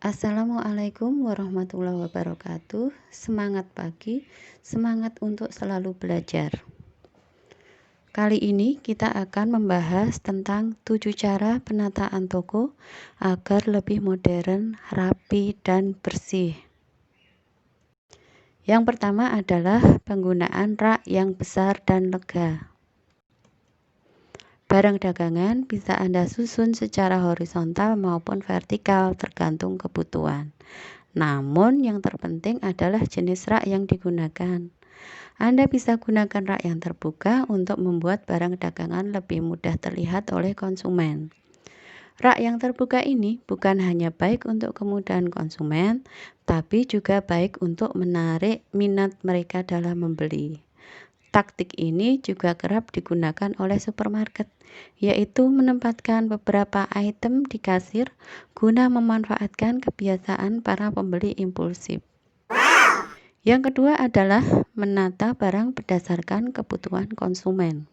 Assalamualaikum warahmatullahi wabarakatuh. Semangat pagi, semangat untuk selalu belajar. Kali ini kita akan membahas tentang 7 cara penataan toko agar lebih modern, rapi, dan bersih. Yang pertama adalah penggunaan rak yang besar dan lega. Barang dagangan bisa Anda susun secara horizontal maupun vertikal tergantung kebutuhan. Namun yang terpenting adalah jenis rak yang digunakan. Anda bisa gunakan rak yang terbuka untuk membuat barang dagangan lebih mudah terlihat oleh konsumen. Rak yang terbuka ini bukan hanya baik untuk kemudahan konsumen, tapi juga baik untuk menarik minat mereka dalam membeli. Taktik ini juga kerap digunakan oleh supermarket, yaitu menempatkan beberapa item di kasir guna memanfaatkan kebiasaan para pembeli impulsif. Yang kedua adalah menata barang berdasarkan kebutuhan konsumen.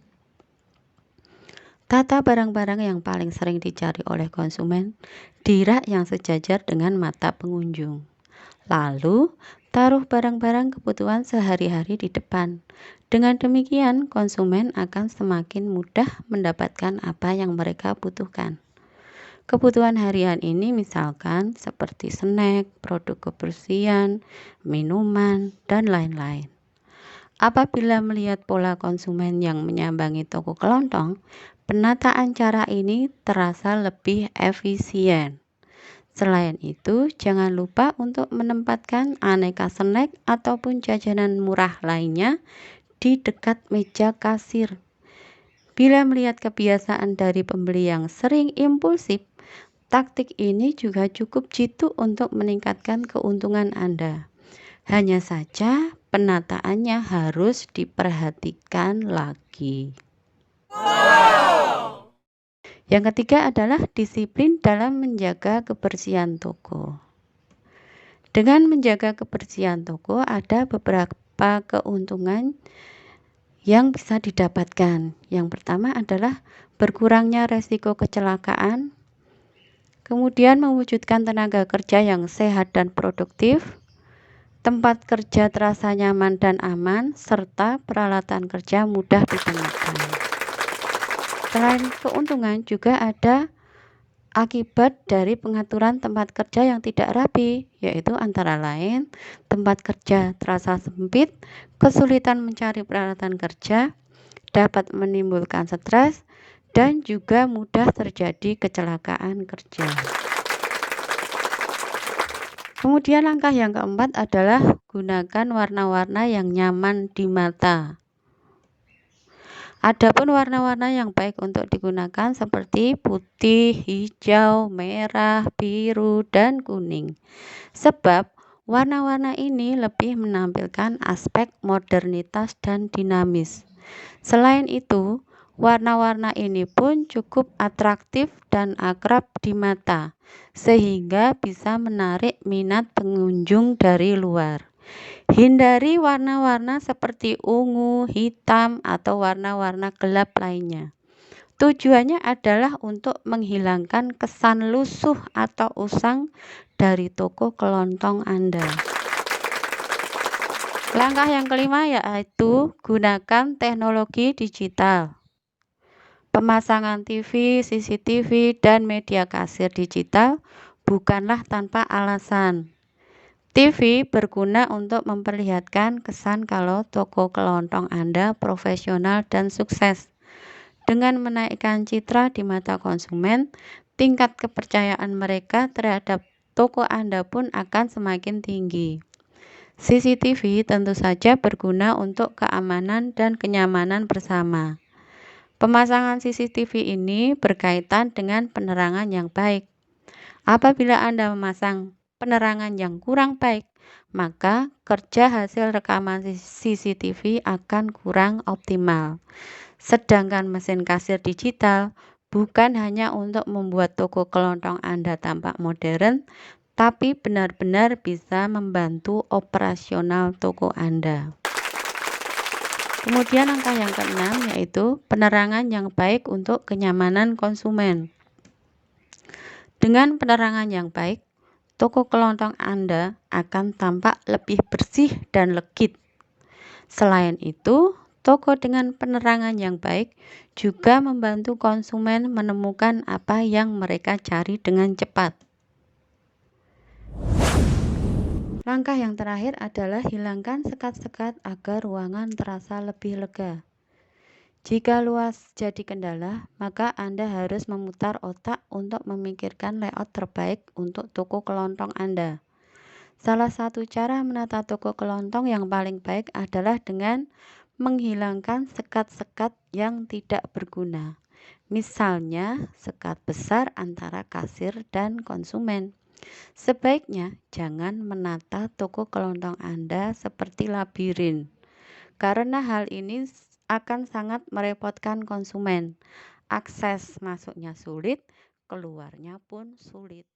Tata barang-barang yang paling sering dicari oleh konsumen di rak yang sejajar dengan mata pengunjung. Lalu, taruh barang-barang kebutuhan sehari-hari di depan. Dengan demikian, konsumen akan semakin mudah mendapatkan apa yang mereka butuhkan. Kebutuhan harian ini misalkan seperti snack, produk kebersihan, minuman, dan lain-lain. Apabila melihat pola konsumen yang menyambangi toko kelontong, penataan cara ini terasa lebih efisien. Selain itu, jangan lupa untuk menempatkan aneka snack ataupun jajanan murah lainnya di dekat meja kasir. Bila melihat kebiasaan dari pembeli yang sering impulsif, taktik ini juga cukup jitu untuk meningkatkan keuntungan Anda. Hanya saja penataannya harus diperhatikan lagi. Yang ketiga adalah disiplin dalam menjaga kebersihan toko. Dengan menjaga kebersihan toko, ada beberapa keuntungan yang bisa didapatkan. Yang pertama adalah berkurangnya resiko kecelakaan, kemudian mewujudkan tenaga kerja yang sehat dan produktif, tempat kerja terasa nyaman dan aman, serta peralatan kerja mudah digunakan. Selain keuntungan, juga ada akibat dari pengaturan tempat kerja yang tidak rapi, yaitu antara lain tempat kerja terasa sempit, kesulitan mencari peralatan kerja, dapat menimbulkan stres, dan juga mudah terjadi kecelakaan kerja. Kemudian langkah yang keempat adalah gunakan warna-warna yang nyaman di mata. Adapun warna-warna yang baik untuk digunakan seperti putih, hijau, merah, biru, dan kuning. Sebab warna-warna ini lebih menampilkan aspek modernitas dan dinamis. Selain itu, warna-warna ini pun cukup atraktif dan akrab di mata, sehingga bisa menarik minat pengunjung dari luar. Hindari warna-warna seperti ungu, hitam, atau warna-warna gelap lainnya. Tujuannya adalah untuk menghilangkan kesan lusuh atau usang dari toko kelontong Anda. Langkah yang kelima yaitu gunakan teknologi digital. Pemasangan TV, CCTV, dan media kasir digital bukanlah tanpa alasan. TV berguna untuk memperlihatkan kesan kalau toko kelontong Anda profesional dan sukses. Dengan menaikkan citra di mata konsumen, tingkat kepercayaan mereka terhadap toko Anda pun akan semakin tinggi. CCTV tentu saja berguna untuk keamanan dan kenyamanan bersama. Pemasangan CCTV ini berkaitan dengan penerangan yang baik. Apabila Anda memasang penerangan yang kurang baik, maka kerja hasil rekaman CCTV akan kurang optimal. Sedangkan mesin kasir digital bukan hanya untuk membuat toko kelontong Anda tampak modern, tapi benar-benar bisa membantu operasional toko Anda. Kemudian langkah yang keenam yaitu penerangan yang baik untuk kenyamanan konsumen. Dengan penerangan yang baik, toko kelontong Anda akan tampak lebih bersih dan legit. Selain itu, toko dengan penerangan yang baik juga membantu konsumen menemukan apa yang mereka cari dengan cepat. Langkah yang terakhir adalah hilangkan sekat-sekat agar ruangan terasa lebih lega. Jika luas jadi kendala, maka Anda harus memutar otak untuk memikirkan layout terbaik untuk toko kelontong Anda. Salah satu cara menata toko kelontong yang paling baik adalah dengan menghilangkan sekat-sekat yang tidak berguna. Misalnya, sekat besar antara kasir dan konsumen. Sebaiknya jangan menata toko kelontong Anda seperti labirin, karena hal ini akan sangat merepotkan konsumen. Akses masuknya sulit, keluarnya pun sulit.